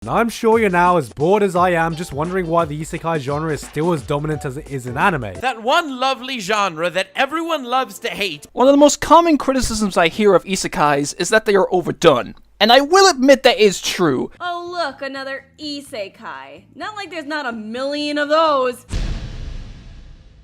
And I'm sure you're now as bored as I am, just wondering why the isekai genre is still as dominant as it is in anime. That one lovely genre that everyone loves to hate. One of the most common criticisms I hear of isekais is that they are overdone. And I will admit that is true. Oh look, another isekai. Not like there's not a million of those.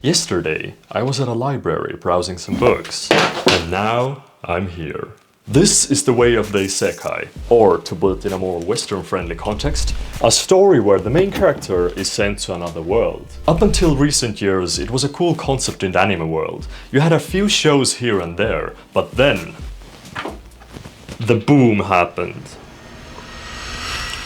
Yesterday, I was at a library browsing some books, and now I'm here. This is the way of the Isekai, or to put it in a more Western-friendly context, a story where the main character is sent to another world. Up until recent years, it was a cool concept in the anime world. You had a few shows here and there, but then the boom happened.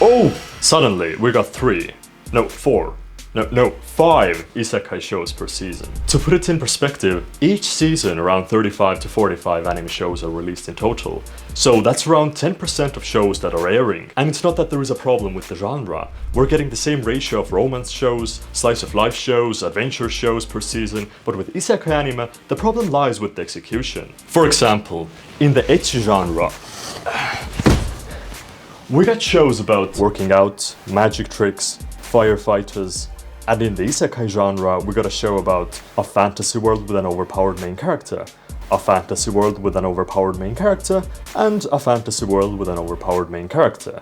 Oh! Suddenly, we got 5 isekai shows per season. To put it in perspective, each season around 35 to 45 anime shows are released in total. So that's around 10% of shows that are airing. And it's not that there is a problem with the genre. We're getting the same ratio of romance shows, slice of life shows, adventure shows per season, but with isekai anime, the problem lies with the execution. For example, in the ecchi genre, we got shows about working out, magic tricks, firefighters, and in the isekai genre, we got a show about a fantasy world with an overpowered main character, a fantasy world with an overpowered main character, and a fantasy world with an overpowered main character.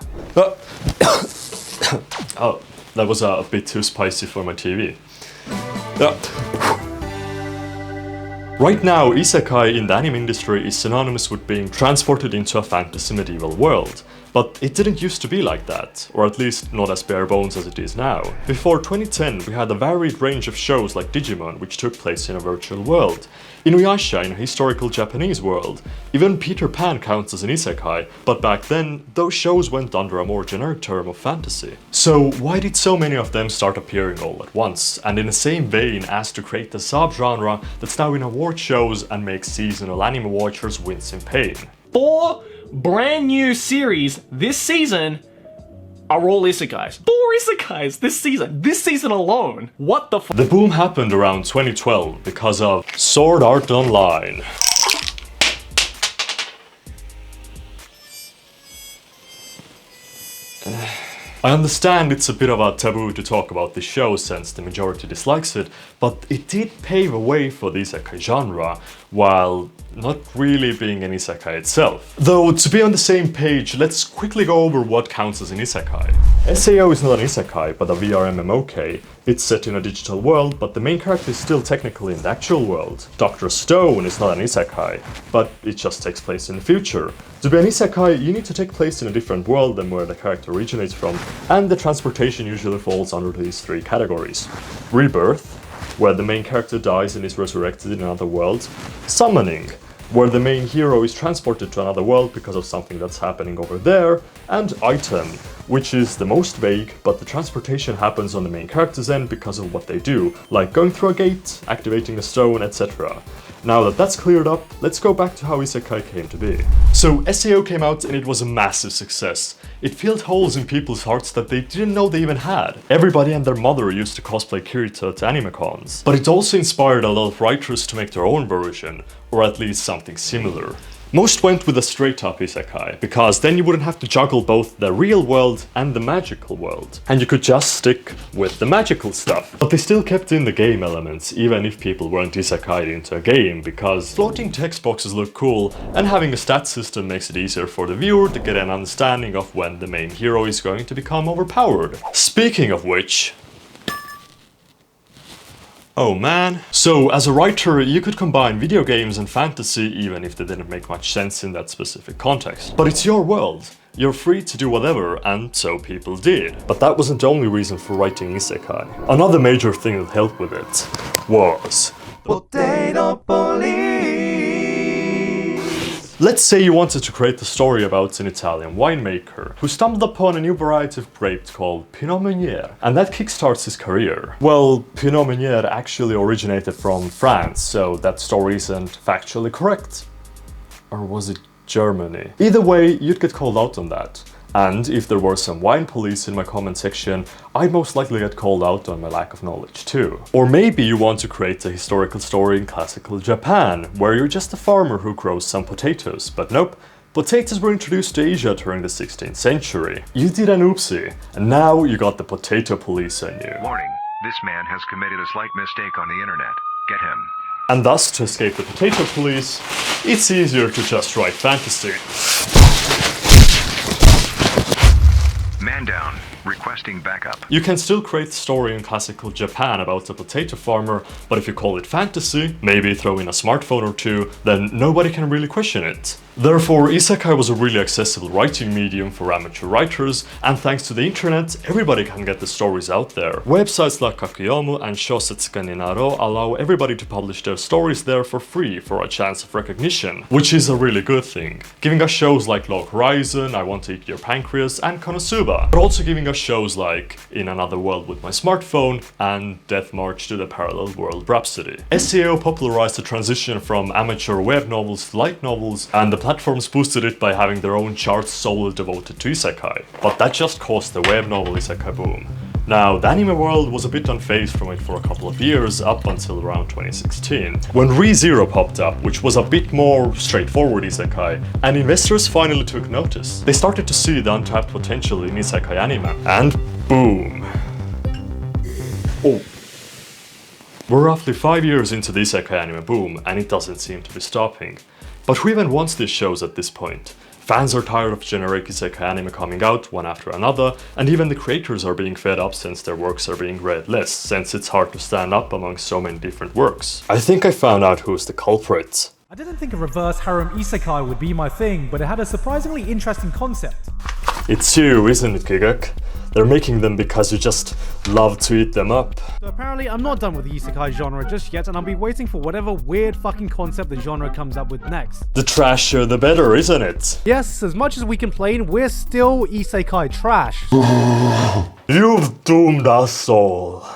Oh, that was a bit too spicy for my TV. Right now, isekai in the anime industry is synonymous with being transported into a fantasy medieval world. But it didn't used to be like that, or at least not as bare bones as it is now. Before 2010, we had a varied range of shows like Digimon, which took place in a virtual world, Inuyasha in a historical Japanese world, even Peter Pan counts as an isekai, but back then, those shows went under a more generic term of fantasy. So why did so many of them start appearing all at once, and in the same vein as to create the subgenre that's now in award shows and makes seasonal anime watchers wince in pain? 4 brand new series this season are all isekais. 4 isekais this season alone. What the f? The boom happened around 2012 because of Sword Art Online. I understand it's a bit of a taboo to talk about this show since the majority dislikes it, but it did pave a way for the isekai genre, while not really being an isekai itself. Though, to be on the same page, let's quickly go over what counts as an isekai. SAO is not an isekai, but a VR MMOK. It's set in a digital world, but the main character is still technically in the actual world. Dr. Stone is not an isekai, but it just takes place in the future. To be an isekai, you need to take place in a different world than where the character originates from, and the transportation usually falls under these 3 categories. Rebirth, where the main character dies and is resurrected in another world. Summoning, where the main hero is transported to another world because of something that's happening over there. And item, which is the most vague, but the transportation happens on the main character's end because of what they do, like going through a gate, activating a stone, etc. Now that that's cleared up, let's go back to how isekai came to be. So SAO came out and it was a massive success. It filled holes in people's hearts that they didn't know they even had. Everybody and their mother used to cosplay Kirito at anime cons. But it also inspired a lot of writers to make their own version, or at least something similar. Most went with a straight-up isekai, because then you wouldn't have to juggle both the real world and the magical world. And you could just stick with the magical stuff. But they still kept in the game elements, even if people weren't isekai'd into a game, because floating text boxes look cool, and having a stat system makes it easier for the viewer to get an understanding of when the main hero is going to become overpowered. Speaking of which... oh man. So, as a writer, you could combine video games and fantasy even if they didn't make much sense in that specific context. But it's your world. You're free to do whatever, and so people did. But that wasn't the only reason for writing isekai. Another major thing that helped with it was... potato police! Let's say you wanted to create a story about an Italian winemaker who stumbled upon a new variety of grape called Pinot Meunier, and that kickstarts his career. Well, Pinot Meunier actually originated from France, so that story isn't factually correct. Or was it Germany? Either way, you'd get called out on that. And if there were some wine police in my comment section, I'd most likely get called out on my lack of knowledge too. Or maybe you want to create a historical story in classical Japan, where you're just a farmer who grows some potatoes, but nope, Potatoes were introduced to Asia during the 16th century. You did an oopsie, and now you got the potato police on you. Warning, this man has committed a slight mistake on the internet. Get him. And thus, to escape the potato police, it's easier to just write fantasy. Man down. Requesting backup. You can still create the story in classical Japan about a potato farmer, but if you call it fantasy, maybe throw in a smartphone or two, then nobody can really question it. Therefore, Isekai was a really accessible writing medium for amateur writers, and thanks to the internet, everybody can get the stories out there. Websites like Kakuyomu and Shosetsuka ni Naro allow everybody to publish their stories there for free for a chance of recognition, which is a really good thing. Giving us shows like Log Horizon, I Want to Eat Your Pancreas, and Konosuba, but also giving us shows like In Another World with My Smartphone and Death March to the Parallel World Rhapsody. SEO popularized the transition from amateur web novels to light novels, and the platforms boosted it by having their own charts solely devoted to isekai. But that just caused the web novel isekai boom. Now, the anime world was a bit unfazed from it for a couple of years, up until around 2016, when ReZero popped up, which was a bit more straightforward isekai, and investors finally took notice. They started to see the untapped potential in isekai anime, and boom. Oh. We're roughly 5 years into the isekai anime boom, and it doesn't seem to be stopping. But who even wants these shows at this point? Fans are tired of generic isekai anime coming out one after another, and even the creators are being fed up since their works are being read less, since it's hard to stand up among so many different works. I think I found out who's the culprit. I didn't think a reverse harem isekai would be my thing, but it had a surprisingly interesting concept. It's you, isn't it, Gigak? They're making them because you just love to eat them up. So apparently I'm not done with the isekai genre just yet, and I'll be waiting for whatever weird fucking concept the genre comes up with next. The trashier the better, isn't it? Yes, as much as we complain, we're still isekai trash. You've doomed us all.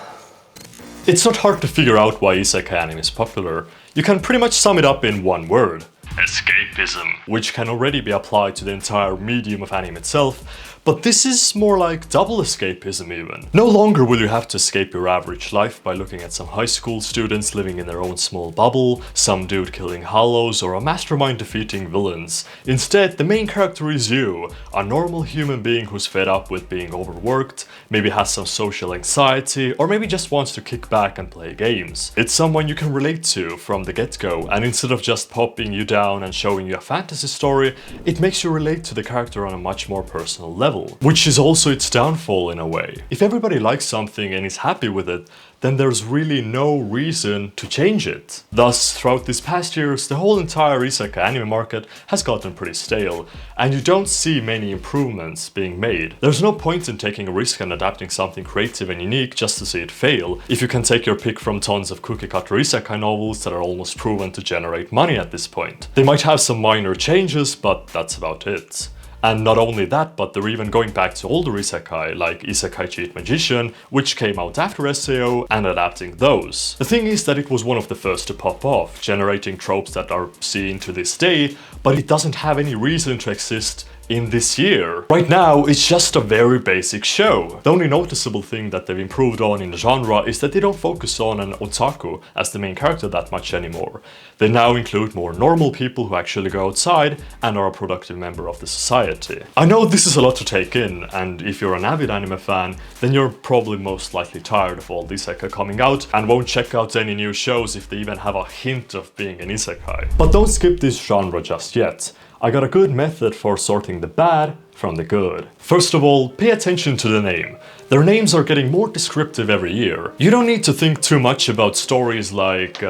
It's not hard to figure out why isekai anime is popular. You can pretty much sum it up in one word. Escapism. Which can already be applied to the entire medium of anime itself, but this is more like double escapism even. No longer will you have to escape your average life by looking at some high school students living in their own small bubble, some dude killing hollows, or a mastermind defeating villains. Instead, the main character is you, a normal human being who's fed up with being overworked, maybe has some social anxiety, or maybe just wants to kick back and play games. It's someone you can relate to from the get-go, and instead of just popping you down and showing you a fantasy story, it makes you relate to the character on a much more personal level. Which is also its downfall in a way. If everybody likes something and is happy with it, then there's really no reason to change it. Thus, throughout these past years, the whole entire isekai anime market has gotten pretty stale, and you don't see many improvements being made. There's no point in taking a risk and adapting something creative and unique just to see it fail, if you can take your pick from tons of cookie-cutter isekai novels that are almost proven to generate money at this point. They might have some minor changes, but that's about it. And not only that, but they're even going back to older isekai, like Isekai Cheat Magician, which came out after SAO, and adapting those. The thing is that it was one of the first to pop off, generating tropes that are seen to this day, but it doesn't have any reason to exist in this year. Right now, it's just a very basic show. The only noticeable thing that they've improved on in the genre is that they don't focus on an otaku as the main character that much anymore. They now include more normal people who actually go outside and are a productive member of the society. I know this is a lot to take in, and if you're an avid anime fan, then you're probably most likely tired of all the isekai coming out and won't check out any new shows if they even have a hint of being an isekai. But don't skip this genre just yet. I got a good method for sorting the bad from the good. First of all, pay attention to the name. Their names are getting more descriptive every year. You don't need to think too much about stories like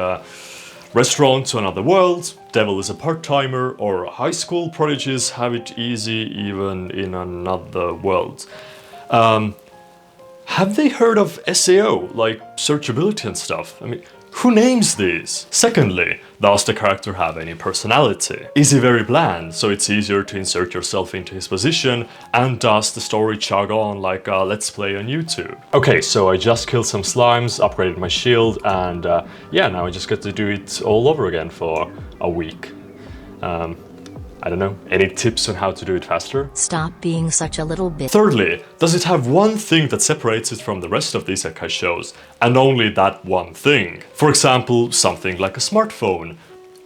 Restaurant to Another World, Devil is a Part-Timer, or High School Prodigies Have It Easy Even in Another World. Have they heard of SEO, like searchability and stuff? I mean, who names these? Secondly, does the character have any personality? Is he very bland, so it's easier to insert yourself into his position? And does the story chug on like a Let's Play on YouTube? Okay, so I just killed some slimes, upgraded my shield, and yeah, now I just get to do it all over again for a week. I don't know, any tips on how to do it faster? Stop being such a little bitch. Thirdly, does it have one thing that separates it from the rest of the isekai shows, and only that one thing? For example, something like a smartphone.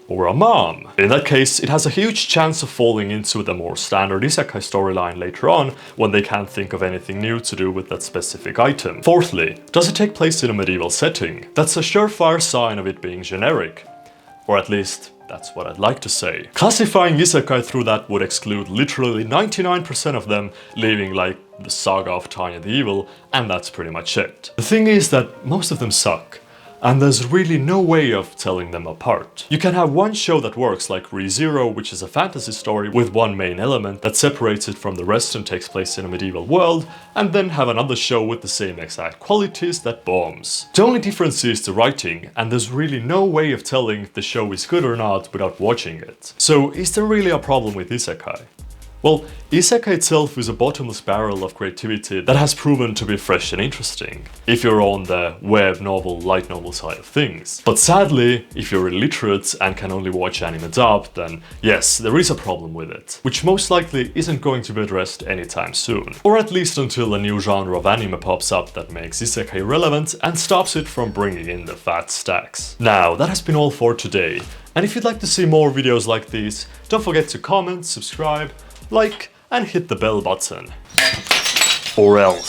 or a mom. In that case, it has a huge chance of falling into the more standard isekai storyline later on when they can't think of anything new to do with that specific item. Fourthly, does it take place in a medieval setting? That's a surefire sign of it being generic. Or at least, that's what I'd like to say. Classifying isekai through that would exclude literally 99% of them, leaving like the Saga of Tanya the Evil, and that's pretty much it. The thing is that most of them suck, and there's really no way of telling them apart. You can have one show that works like ReZero, which is a fantasy story with one main element that separates it from the rest and takes place in a medieval world, and then have another show with the same exact qualities that bombs. The only difference is the writing, and there's really no way of telling if the show is good or not without watching it. So is there really a problem with isekai? Well, isekai itself is a bottomless barrel of creativity that has proven to be fresh and interesting, if you're on the web novel, light novel side of things. But sadly, if you're illiterate and can only watch anime dubbed, then yes, there is a problem with it, which most likely isn't going to be addressed anytime soon. Or at least until a new genre of anime pops up that makes isekai relevant and stops it from bringing in the fat stacks. Now, that has been all for today, and if you'd like to see more videos like these, don't forget to comment, subscribe, like, and hit the bell button. Or else.